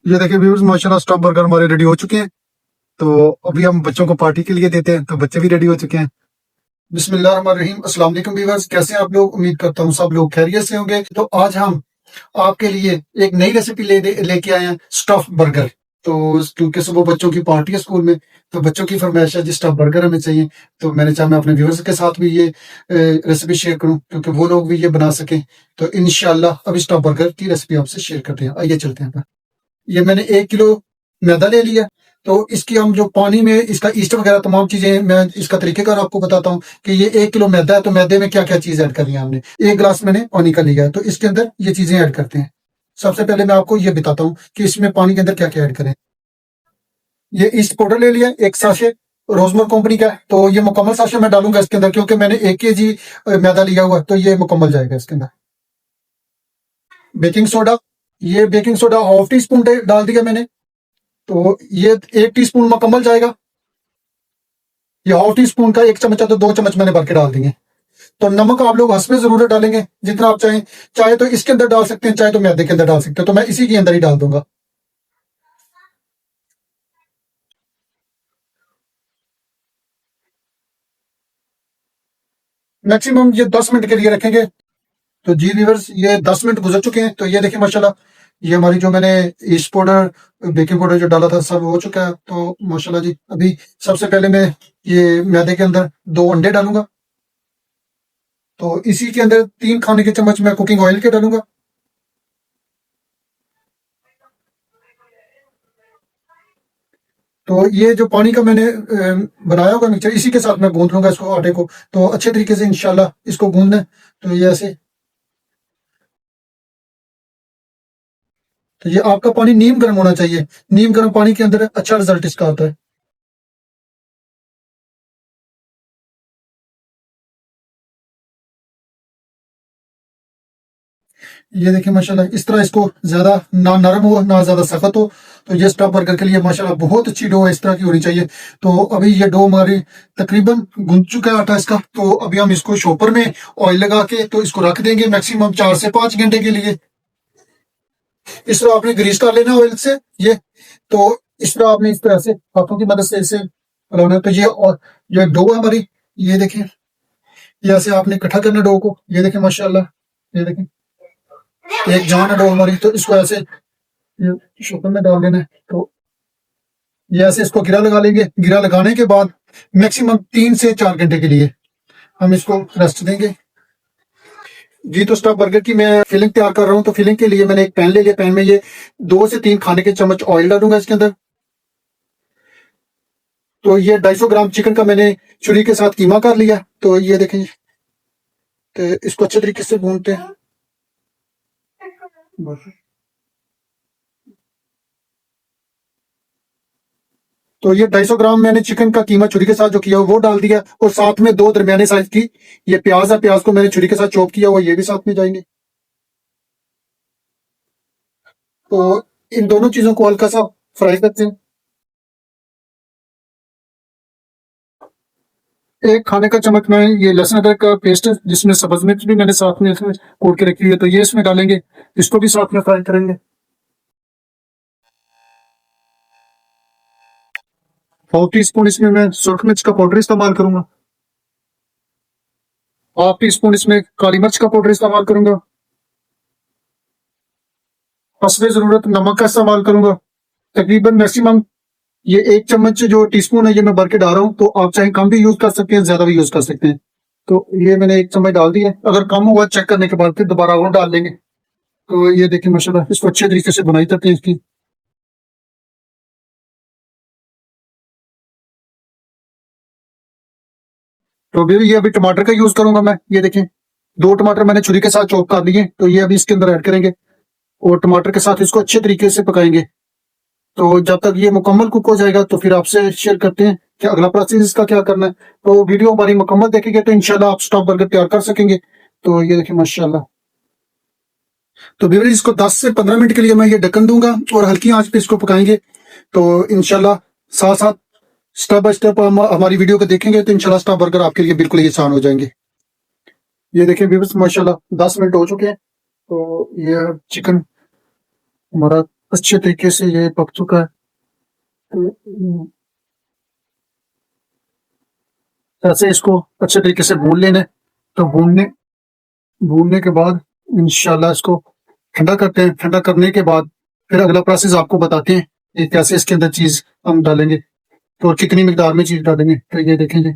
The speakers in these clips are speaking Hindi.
ये देखिए व्यूअर्स, माशाल्लाह स्टॉप बर्गर हमारे रेडी हो चुके हैं। तो अभी हम बच्चों को पार्टी के लिए देते हैं, तो बच्चे भी रेडी हो चुके हैं। बिस्मिल्लाहिर्रहमानिर्रहीम, अस्सलाम वालेकुम व्यूअर्स, कैसे हैं आप लोग? उम्मीद करता हूँ सब लोग खैरियत से होंगे। तो आज हम आपके लिए एक नई रेसिपी लेके आए हैं, स्टफ बर्गर। तो क्योंकि सुबह बच्चों की पार्टी है स्कूल में, तो बच्चों की फरमाइश है जी स्टफ बर्गर हमें चाहिए। तो मैंने चाहा मैं अपने व्यूअर्स के साथ भी ये रेसिपी शेयर करूं, क्योंकि वो लोग भी ये बना सकें। तो इंशाल्लाह अभी स्टफ बर्गर की रेसिपी आपसे शेयर करते हैं। आइए चलते हैं। ये मैंने 1 किलो मैदा ले लिया। तो इसकी हम जो पानी में इसका ईस्ट वगैरह तमाम चीजें, मैं इसका तरीकेकार आपको बताता हूँ कि ये 1 किलो मैदा है, तो मैदे में क्या क्या चीज ऐड करनी है हमने। 1 गिलास मैंने पानी का लिया है, तो इसके अंदर ये चीजें ऐड करते हैं। सबसे पहले मैं आपको ये बताता हूँ कि इसमें पानी के अंदर क्या क्या ऐड करें। ये ईस्ट पाउडर ले लिया, 1 साशे रोजमर कंपनी का है। तो ये मुकम्मल साशे मैं डालूंगा इसके अंदर, क्योंकि मैंने 1 kg मैदा लिया हुआ है, तो ये मुकम्मल जाएगा इसके अंदर। बेकिंग सोडा, ये baking soda half tea spoon डाल दिया मैंने। तो ये 1 टीस्पून मुकम्मल जाएगा। ये हाफ टी स्पून का 1 चम्मच है, तो 2 चम्मच मैंने भर के डाल दिए। तो नमक आप लोग हस्बे जरूरत डालेंगे, जितना आप चाहें। चाहे तो इसके अंदर डाल सकते हैं, चाहे तो मैदे के अंदर डाल सकते हैं, तो मैं इसी के अंदर ही डाल दूंगा। मैक्सिमम ये 10 मिनट के लिए रखेंगे। तो जी व्यूअर्स, ये 10 मिनट गुजर चुके हैं। तो ये देखिए माशाल्लाह, ये हमारी जो मैंने ईस्ट पाउडर बेकिंग पाउडर जो डाला था सब हो चुका है। तो माशाल्लाह जी, अभी सबसे पहले मैं ये मैदे के अंदर 2 अंडे डालूंगा। तो इसी के अंदर 3 खाने के चम्मच मैं कुकिंग ऑयल के डालूंगा। तो ये जो पानी का मैंने बनाया होगा मिक्सचर, इसी के साथ मैं गूंद लूंगा इसको, आटे को। तो अच्छे तरीके से इंशाल्लाह इसको गूंदना है। तो ये ऐसे, तो ये आपका पानी नीम गर्म होना चाहिए। नीम गर्म पानी के अंदर अच्छा रिजल्ट इसका आता है। ये देखिए माशाल्लाह, इस तरह इसको ज्यादा ना नरम हो ना ज्यादा सख्त हो। तो ये स्टफ बर्गर के लिए माशाल्लाह बहुत अच्छी डो इस तरह की होनी चाहिए। तो अभी ये डो हमारी तकरीबन गूंद चुका है आटा इसका। तो अभी हम इसको शॉपर में ऑयल लगा के तो इसको रख देंगे मैक्सिमम 4 से 5 घंटे के लिए। इस तरह आपने ग्रीस कर लेना ऑयल से ये। तो इस तरह आपने इस तरह से हाथों की मदद से इसे हिलाना है। तो ये, और जो डो है हमारी, ये देखें, ये ऐसे आपने इकट्ठा करना डो को। ये देखें माशाल्लाह, ये देखें एक जान है डो हमारी। तो इसको ऐसे ये शोकर में डाल देना है। तो ये ऐसे इसको गिरा लगा लेंगे। गिरा लगाने के बाद मैक्सिमम 3 से 4 घंटे के लिए हम इसको रेस्ट देंगे। जी, तो स्टफ बर्गर की मैं फिलिंग तैयार कर रहा हूँ। तो फिलिंग के लिए मैंने एक पैन ले लिया। पैन में ये 2 से 3 खाने के चम्मच ऑयल डालूंगा इसके अंदर। तो ये 250 ग्राम चिकन का मैंने छुरी के साथ कीमा कर लिया। तो ये देखें, तो इसको अच्छे तरीके से भूनते हैं। तो ये 250 ग्राम मैंने चिकन का कीमा छुरी के साथ जो किया वो डाल दिया, और साथ में 2 दरमियाने साइज की ये प्याज है। प्याज को मैंने छुरी के साथ चॉप किया हुआ, ये भी साथ में जाएंगे। तो इन दोनों चीजों को हल्का सा फ्राई करते हैं। 1 खाने का चम्मच में ये लहसुन अदरक का पेस्ट है, जिसमें सब्ज मिर्च भी मैंने साथ में इसमें कूट के रखी हुई है, तो ये इसमें डालेंगे। इसको भी साथ में फ्राई करेंगे। ½ टी स्पून इसमें मैं सुरख मिर्च का पाउडर इस्तेमाल करूंगा। ½ टी स्पून इसमें काली मिर्च का पाउडर इस्तेमाल करूंगा। हस्बे जरूरत नमक का इस्तेमाल करूंगा। तकरीबन मैक्सिमम ये 1 चम्मच जो टीस्पून है ये मैं भर के डाल रहा हूँ। तो आप चाहे कम भी यूज कर सकते हैं, ज्यादा भी यूज कर सकते हैं। तो ये मैंने 1 चम्मच डाल दिया। अगर कम हुआ चेक करने के बाद फिर दोबारा और डाल लेंगे। तो ये देखिए माशाल्लाह, इसको अच्छे तरीके से बनाई करते हैं इसकी। तो अभी ये अभी टमाटर का यूज करूंगा मैं। ये देखें, 2 टमाटर मैंने छुरी के साथ चॉप कर लिए। तो ये अभी इसके अंदर ऐड करेंगे, और टमाटर के साथ इसको अच्छे तरीके से पकाएंगे। तो जब तक ये मुकम्मल कुक हो जाएगा, तो फिर आपसे शेयर करते हैं कि अगला प्रोसेस इसका क्या करना है। तो वीडियो हमारी मुकम्मल देखेंगे तो इंशाल्लाह आप स्टॉप बर्गर तैयार कर सकेंगे। तो ये देखिए माशाल्लाह। तो भी इसको 10 से 15 मिनट के लिए मैं ये ढक्कन दूंगा, और हल्की आंच पे इसको पकाएंगे। तो इंशाल्लाह साथ साथ स्टेप बाय स्टेप हम हमारी वीडियो को देखेंगे, तो इंशाल्लाह स्टॉप बर्गर आपके लिए बिल्कुल ही आसान हो जाएंगे। ये देखिए व्यूअर्स, माशाल्लाह 10 मिनट हो चुके हैं। तो ये चिकन हमारा अच्छे तरीके से ये पक चुका है। ऐसे इसको अच्छे तरीके से भून लेना है। तो भूनने भूनने के बाद इंशाल्लाह इसको ठंडा करते हैं। ठंडा करने के बाद फिर अगला प्रोसेस आपको बताते हैं कि कैसे इसके अंदर चीज हम डालेंगे, तो कितनी मिकदार में चीज डालेंगे। तो ये देखेंगे,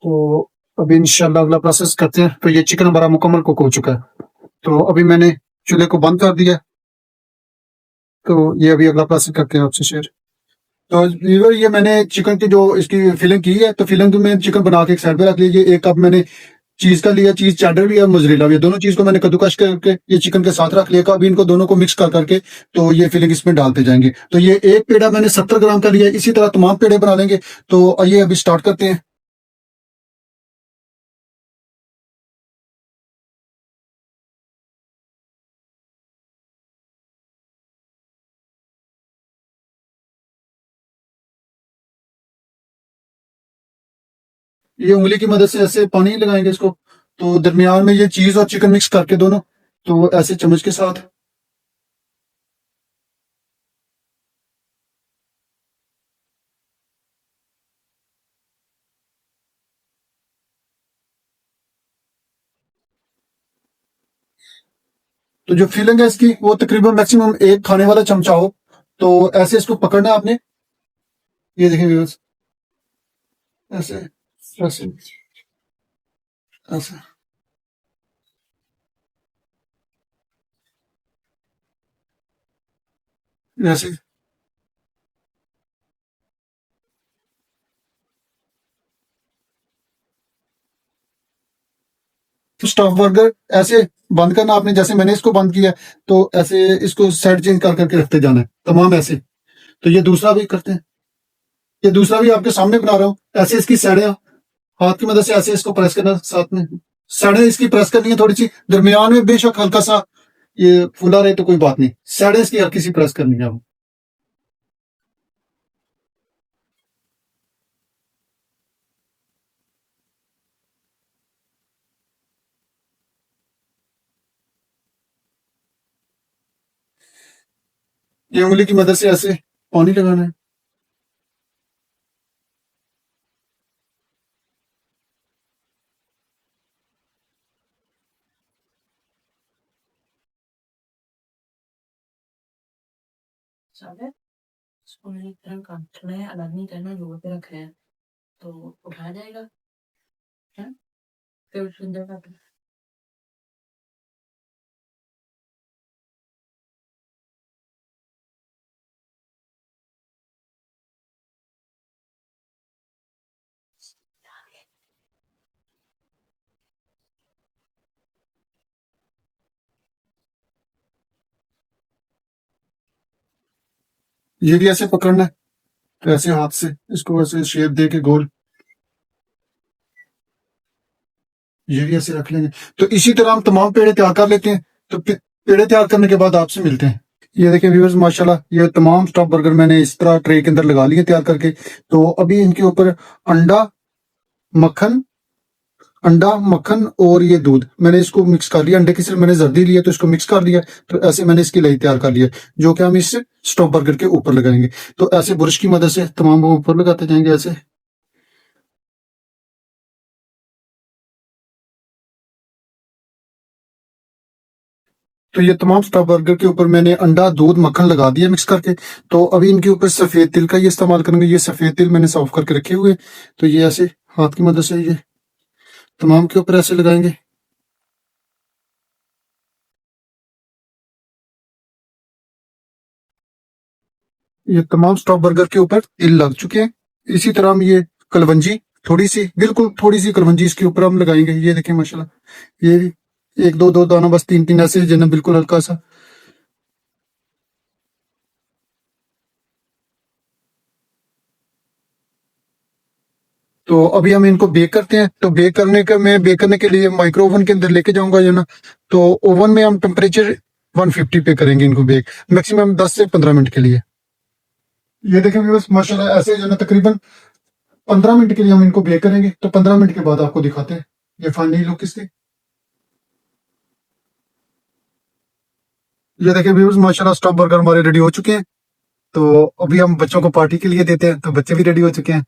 तो अभी इंशाल्लाह अगला प्रोसेस करते हैं। तो ये चिकन हमारा मुकम्मल कुक हो चुका है। तो अभी मैंने चूल्हे को बंद कर दिया। तो ये अभी अगला प्रोसेस करते हैं आपसे शेयर। तो व्यूअर, ये मैंने चिकन की जो इसकी फिलिंग की है, तो फिलिंग में चिकन बना के एक साइड पे रख लीजिए। एक कप मैंने चीज का लिया, चीज चैडर भी है, मोज़रेला भी है, दोनों चीज को मैंने कद्दूकस करके ये चिकन के साथ रख लिया। अभी इनको दोनों को मिक्स कर करके तो ये फिलिंग इसमें डालते जाएंगे। तो ये एक पेड़ा मैंने 70 ग्राम का लिया, इसी तरह तमाम पेड़े बना लेंगे। तो आइए अभी स्टार्ट करते हैं। ये उंगली की मदद से ऐसे पानी लगाएंगे इसको, तो दरमियान में ये चीज और चिकन मिक्स करके दोनों, तो ऐसे चम्मच के साथ। तो जो फिलिंग है इसकी, वो तकरीबन मैक्सिमम एक खाने वाला चमचा हो। तो ऐसे इसको पकड़ना है आपने। ये देखें व्यूअर्स, ऐसे ऐसे ऐसे ऐसे स्टफ बर्गर ऐसे बंद करना आपने, जैसे मैंने इसको बंद किया। तो ऐसे इसको साइड चेंज कर करके रखते जाना है तमाम ऐसे। तो ये दूसरा भी करते हैं। ये दूसरा भी आपके सामने बना रहा हूँ। ऐसे इसकी साइडें हाथ की मदद से ऐसे इसको प्रेस करना साथ में। साइडें इसकी प्रेस करनी है थोड़ी सी, दरमियान में बेशक हल्का सा ये फूला रहे तो कोई बात नहीं, साइडें इसकी हल्की सी प्रेस करनी है। ये उंगली की मदद से ऐसे पानी लगाना है। साबित इसको मेरी तरह काटना है, अलग नहीं करना, जोड़ पे रख रहे हैं तो उठाया जाएगा है। फिर सुंदर काट। ये भी ऐसे पकड़ना है। तो ऐसे हाथ से इसको ऐसे शेप दे के गोल, ये भी ऐसे रख लेंगे। तो इसी तरह हम तमाम पेड़े तैयार कर लेते हैं। तो पेड़े तैयार करने के बाद आपसे मिलते हैं। ये देखें व्यूअर्स, माशाल्लाह ये तमाम स्टॉप बर्गर मैंने इस तरह ट्रे के अंदर लगा लिए तैयार करके। तो अभी इनके ऊपर अंडा मक्खन अंडा मक्खन और ये दूध मैंने इसको मिक्स कर लिया। अंडे की सिर्फ मैंने जर्दी लिया तो इसको मिक्स कर लिया। तो ऐसे मैंने इसकी लई तैयार कर लिया, जो कि हम इस स्टॉप बर्गर के ऊपर लगाएंगे। तो ऐसे ब्रश की मदद से तमाम वो ऊपर लगाते जाएंगे ऐसे। तो ये तमाम स्टॉप बर्गर के ऊपर मैंने अंडा दूध मक्खन लगा दिया मिक्स करके। तो अभी इनके ऊपर सफेद तिल का ये इस्तेमाल करेंगे। ये सफेद तिल मैंने साफ करके रखे हुए। तो ये ऐसे हाथ की मदद से ये तमाम के ऊपर ऐसे लगाएंगे। ये तमाम स्टॉप बर्गर के ऊपर तिल लग चुके हैं। इसी तरह हम ये कलवंजी, थोड़ी सी बिल्कुल थोड़ी सी कलवंजी इसके ऊपर हम लगाएंगे। ये देखें माशाल्लाह, ये भी एक दो दो दाना, बस तीन तीन ऐसे जिन्हें बिल्कुल हल्का सा। तो अभी हम इनको बेक करते हैं। तो बेक करने के लिए माइक्रो ओवन के अंदर लेके जाऊंगा जो ना। तो ओवन में हम टेम्परेचर 150 पे करेंगे इनको बेक, मैक्सिमम 10 से 15 मिनट के लिए। ये देखें बस माशाल्लाह, ऐसे जो ना तकरीबन 15 मिनट के लिए हम इनको बेक करेंगे। तो 15 मिनट के बाद आपको दिखाते हैं ये फाइनली लुक इसकी। ये देखिए व्यूअर्स, माशाल्लाह स्टॉप बर्गर हमारे रेडी हो चुके हैं। तो अभी हम बच्चों को पार्टी के लिए देते हैं, तो बच्चे भी रेडी हो चुके हैं।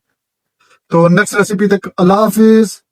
तो नेक्स्ट रेसिपी तक अल्लाह हाफिज।